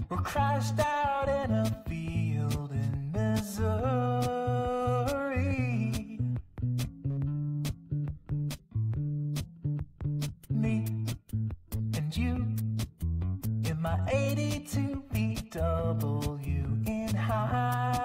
We're crashed out in a field in Missouri. Me and you in my 82 VW in high